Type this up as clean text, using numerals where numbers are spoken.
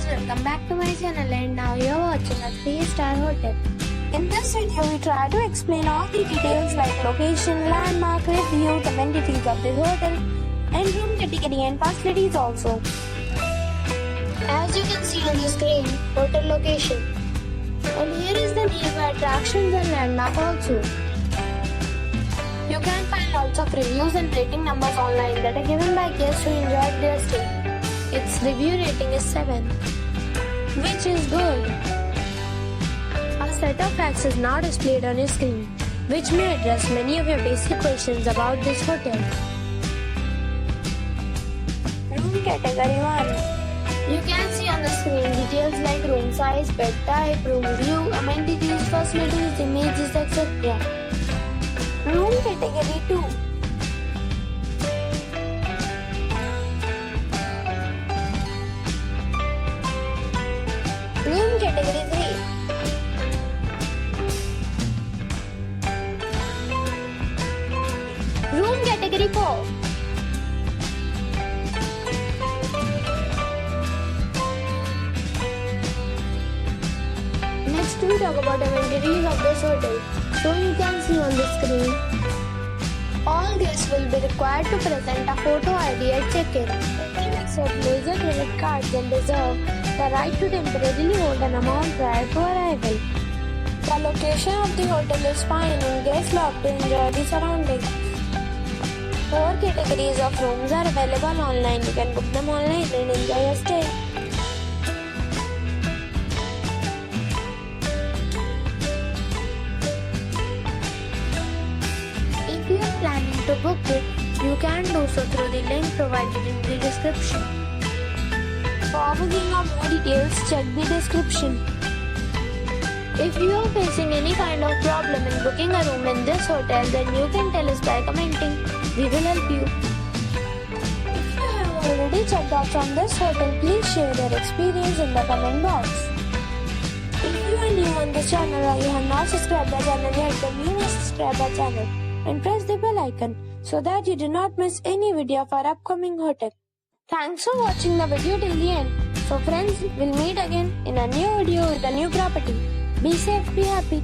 welcome back to my channel, and now you're watching a 3-star hotel. In this video, we try to explain all the details like location, landmark, review, amenities of the hotel, and room category and facilities also. As you can see on the screen, hotel location. And here is the nearby attractions and landmark also. You can find lots of reviews and rating numbers online that are given by guests who enjoyed their stay. Its review rating is 7, which is good. A set of facts is now displayed on your screen, which may address many of your basic questions about this hotel. Room category 1. You can see on the screen details like room size, bed type, room view, amenities, facilities, images, etc. Room category 2. Room category 3. Room category 4. Next we talk about amenities of this hotel. So you can see on the screen, all guests will be required to present a photo ID at check-in. They can accept major credit cards and reserve the right to temporarily hold an amount prior to arrival. The location of the hotel is fine and guests love to enjoy the surroundings. 4 categories of rooms are available online. You can book them online and enjoy your stay. If you are planning to book it, you can do so through the link provided in the description. For booking or more details, check the description. If you are facing any kind of problem in booking a room in this hotel, then you can tell us by commenting. We will help you. If you have already checked out from this hotel, please share your experience in the comment box. If you are new on this channel or you have not subscribed our channel yet, then you must subscribe our channel and press the bell icon so that you do not miss any video of our upcoming hotel. Thanks for watching the video till the end. So friends, we'll meet again in a new video with a new property. Be safe, be happy.